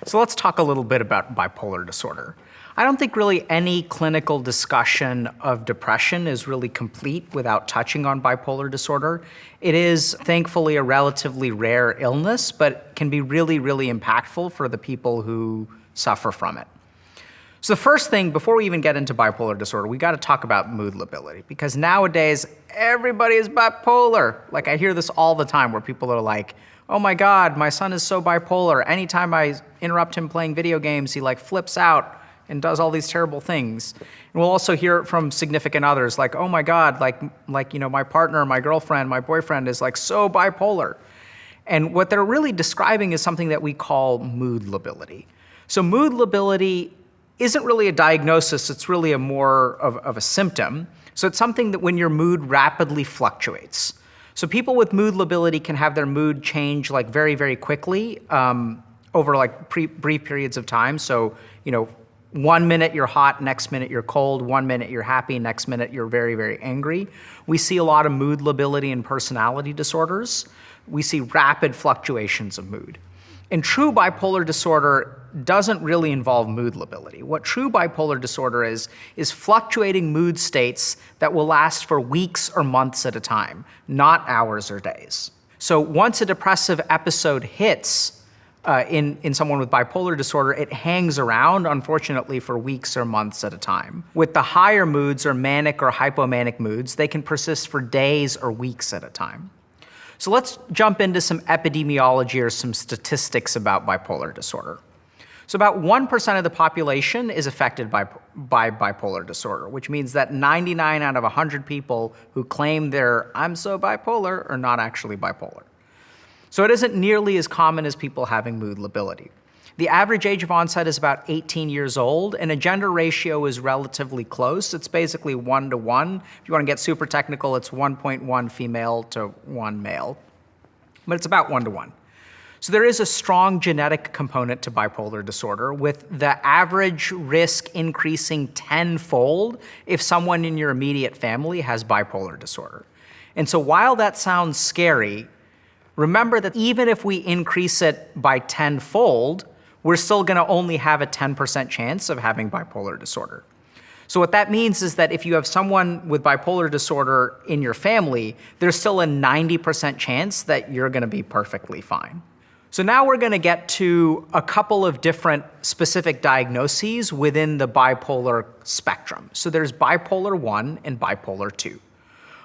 So let's talk a little bit about bipolar disorder. I don't think really any clinical discussion of depression is really complete without touching on bipolar disorder. It is thankfully a relatively rare illness, but can be really, really impactful for the people who suffer from it. So the first thing, before we even get into bipolar disorder, we got to talk about mood lability, because nowadays everybody is bipolar. Like, I hear this all the time where people are like, oh my God, my son is so bipolar. Anytime I interrupt him playing video games, he like flips out and does all these terrible things. And we'll also hear it from significant others, like, oh my God, my partner, my girlfriend, my boyfriend is like so bipolar. And what they're really describing is something that we call mood lability. So mood lability isn't really a diagnosis, it's really a more of a symptom. So it's something that when your mood rapidly fluctuates. So people with mood lability can have their mood change like very, very quickly over like brief periods of time. So, 1 minute you're hot, next minute you're cold, 1 minute you're happy, next minute you're very, very angry. We see a lot of mood lability and personality disorders. We see rapid fluctuations of mood. And true bipolar disorder doesn't really involve mood lability. What true bipolar disorder is fluctuating mood states that will last for weeks or months at a time, not hours or days. So once a depressive episode hits in someone with bipolar disorder, it hangs around, unfortunately, for weeks or months at a time. With the higher moods, or manic or hypomanic moods, they can persist for days or weeks at a time. So let's jump into some epidemiology or some statistics about bipolar disorder. So about 1% of the population is affected by bipolar disorder, which means that 99 out of 100 people who claim I'm so bipolar are not actually bipolar. So it isn't nearly as common as people having mood lability. The average age of onset is about 18 years old, and a gender ratio is relatively close. It's basically 1 to 1. If you want to get super technical, it's 1.1 female to 1 male. But it's about 1 to 1. So there is a strong genetic component to bipolar disorder, with the average risk increasing tenfold if someone in your immediate family has bipolar disorder. And so while that sounds scary, remember that even if we increase it by tenfold, we're still going to only have a 10% chance of having bipolar disorder. So what that means is that if you have someone with bipolar disorder in your family, there's still a 90% chance that you're going to be perfectly fine. So now we're going to get to a couple of different specific diagnoses within the bipolar spectrum. So there's bipolar 1 and bipolar 2.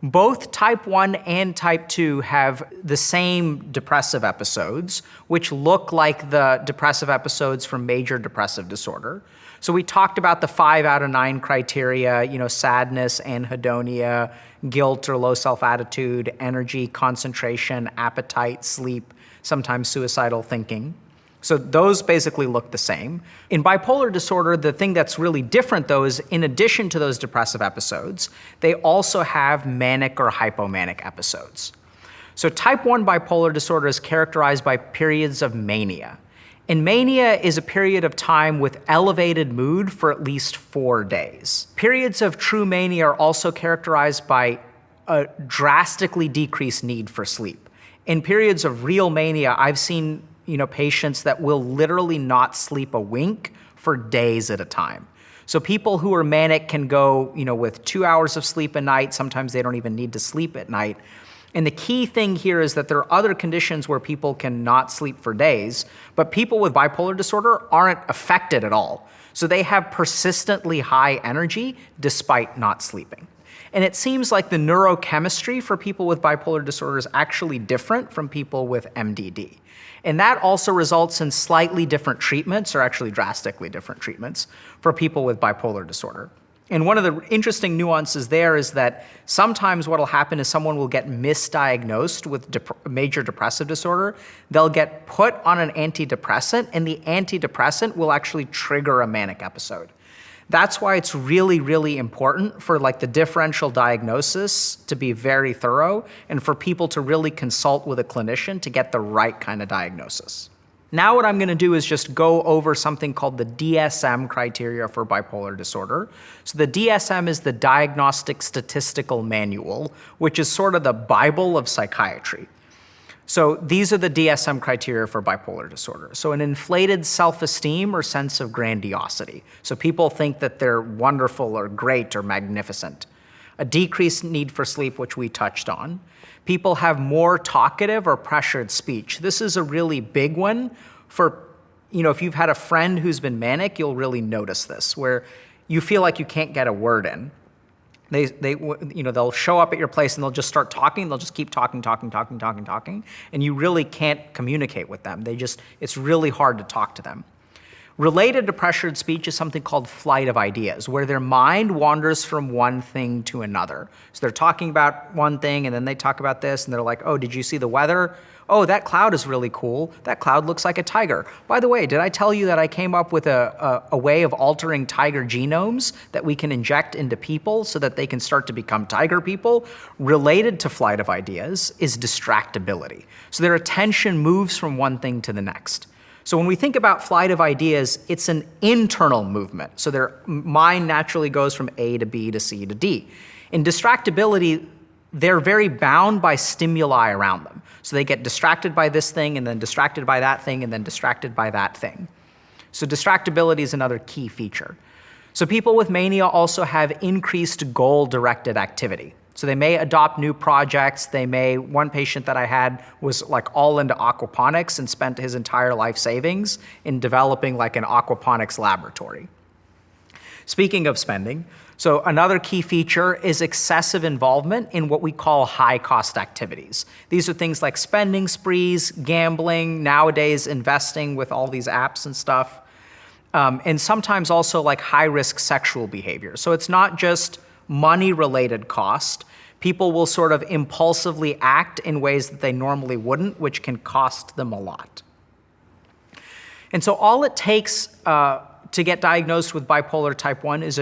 Both type 1 and type 2 have the same depressive episodes, which look like the depressive episodes from major depressive disorder. So we talked about the 5 out of 9 criteria, sadness, anhedonia, guilt or low self-attitude, energy, concentration, appetite, sleep, sometimes suicidal thinking. So those basically look the same. In bipolar disorder, the thing that's really different, though, is in addition to those depressive episodes, they also have manic or hypomanic episodes. So type 1 bipolar disorder is characterized by periods of mania. And mania is a period of time with elevated mood for at least 4 days. Periods of true mania are also characterized by a drastically decreased need for sleep. In periods of real mania, I've seen patients that will literally not sleep a wink for days at a time. So people who are manic can go, with 2 hours of sleep a night. Sometimes they don't even need to sleep at night. And the key thing here is that there are other conditions where people can not sleep for days, but people with bipolar disorder aren't affected at all. So they have persistently high energy despite not sleeping. And it seems like the neurochemistry for people with bipolar disorder is actually different from people with MDD. And that also results in slightly different treatments, or actually drastically different treatments, for people with bipolar disorder. And one of the interesting nuances there is that sometimes what will happen is someone will get misdiagnosed with major depressive disorder. They'll get put on an antidepressant, and the antidepressant will actually trigger a manic episode. That's why it's really, really important for the differential diagnosis to be very thorough and for people to really consult with a clinician to get the right kind of diagnosis. Now what I'm going to do is just go over something called the DSM criteria for bipolar disorder. So the DSM is the Diagnostic Statistical Manual, which is sort of the Bible of psychiatry. So these are the DSM criteria for bipolar disorder. So an inflated self-esteem or sense of grandiosity. So people think that they're wonderful or great or magnificent. A decreased need for sleep, which we touched on. People have more talkative or pressured speech. This is a really big one for, if you've had a friend who's been manic, you'll really notice this, where you feel like you can't get a word in. They'll show up at your place and they'll just start talking. They'll just keep talking, and you really can't communicate with them. It's really hard to talk to them. Related to pressured speech is something called flight of ideas, where their mind wanders from one thing to another. So they're talking about one thing, and then they talk about this, and they're like, oh, did you see the weather? Oh, that cloud is really cool. That cloud looks like a tiger. By the way, did I tell you that I came up with a way of altering tiger genomes that we can inject into people so that they can start to become tiger people? Related to flight of ideas is distractibility. So their attention moves from one thing to the next. So when we think about flight of ideas, it's an internal movement. So their mind naturally goes from A to B to C to D. In distractibility, they're very bound by stimuli around them. So they get distracted by this thing, and then distracted by that thing, and then distracted by that thing. So distractibility is another key feature. So people with mania also have increased goal-directed activity. So they may adopt new projects. One patient that I had was like all into aquaponics and spent his entire life savings in developing like an aquaponics laboratory. Speaking of spending, so another key feature is excessive involvement in what we call high-cost activities. These are things like spending sprees, gambling, nowadays investing with all these apps and stuff, and sometimes also like high-risk sexual behavior. So it's not just money-related cost. People will sort of impulsively act in ways that they normally wouldn't, which can cost them a lot. And so all it takes to get diagnosed with bipolar type 1 is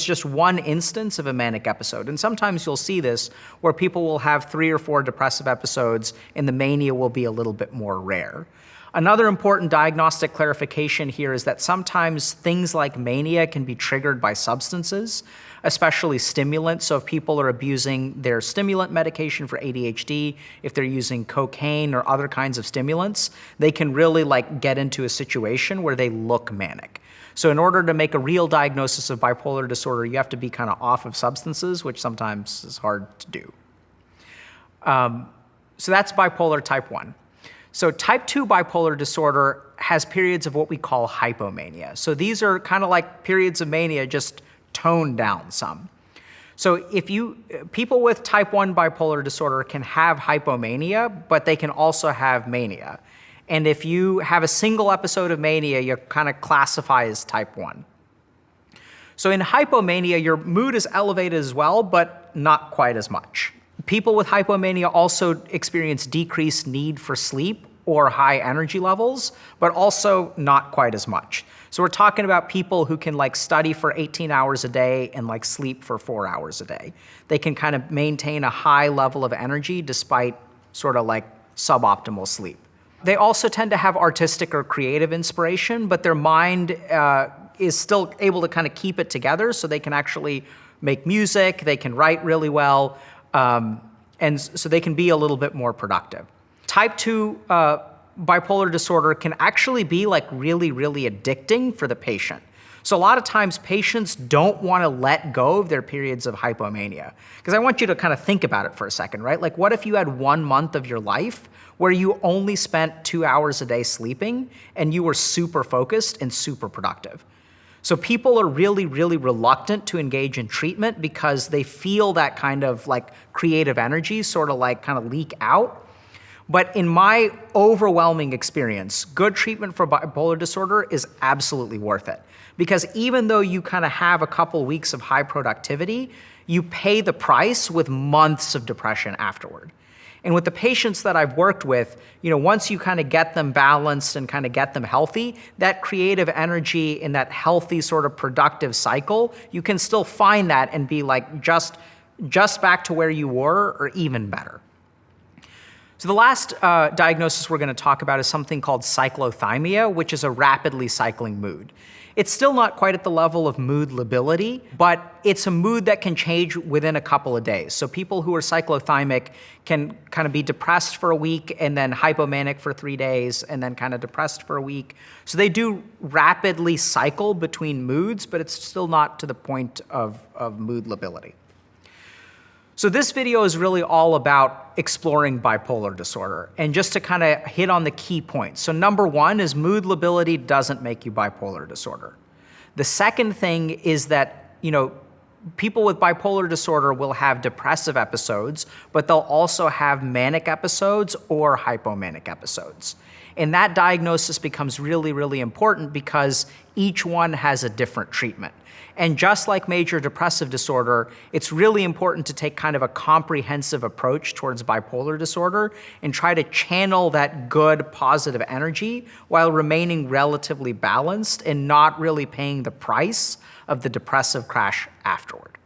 just one instance of a manic episode. And sometimes you'll see this where people will have 3 or 4 depressive episodes and the mania will be a little bit more rare. Another important diagnostic clarification here is that sometimes things like mania can be triggered by substances, especially stimulants. So if people are abusing their stimulant medication for ADHD, if they're using cocaine or other kinds of stimulants, they can really get into a situation where they look manic. So in order to make a real diagnosis of bipolar disorder, you have to be kind of off of substances, which sometimes is hard to do. So that's bipolar type 1. So type 2 bipolar disorder has periods of what we call hypomania. So these are kind of like periods of mania, just toned down some. So people with type 1 bipolar disorder can have hypomania, but they can also have mania. And if you have a single episode of mania, you kind of classify as type 1. So in hypomania, your mood is elevated as well, but not quite as much. People with hypomania also experience decreased need for sleep or high energy levels, but also not quite as much. So we're talking about people who can study for 18 hours a day and sleep for 4 hours a day. They can kind of maintain a high level of energy despite sort of suboptimal sleep. They also tend to have artistic or creative inspiration, but their mind is still able to kind of keep it together, so they can actually make music, they can write really well, and so they can be a little bit more productive. Type 2 bipolar disorder can actually be really, really addicting for the patient. So a lot of times patients don't want to let go of their periods of hypomania. Because I want you to kind of think about it for a second, right? What if you had 1 month of your life where you only spent 2 hours a day sleeping and you were super focused and super productive? So people are really, really reluctant to engage in treatment because they feel that kind of creative energy sort of kind of leak out. But in my overwhelming experience, good treatment for bipolar disorder is absolutely worth it. Because even though you kind of have a couple weeks of high productivity, you pay the price with months of depression afterward. And with the patients that I've worked with, once you kind of get them balanced and kind of get them healthy, that creative energy in that healthy sort of productive cycle, you can still find that and be just back to where you were or even better. So the last diagnosis we're going to talk about is something called cyclothymia, which is a rapidly cycling mood. It's still not quite at the level of mood lability, but it's a mood that can change within a couple of days. So people who are cyclothymic can kind of be depressed for a week and then hypomanic for 3 days and then kind of depressed for a week. So they do rapidly cycle between moods, but it's still not to the point of mood lability. So this video is really all about exploring bipolar disorder. And just to kind of hit on the key points. So number one is mood lability doesn't make you bipolar disorder. The second thing is that, people with bipolar disorder will have depressive episodes, but they'll also have manic episodes or hypomanic episodes. And that diagnosis becomes really, really important because each one has a different treatment. And just like major depressive disorder, it's really important to take kind of a comprehensive approach towards bipolar disorder and try to channel that good, positive energy while remaining relatively balanced and not really paying the price of the depressive crash afterward.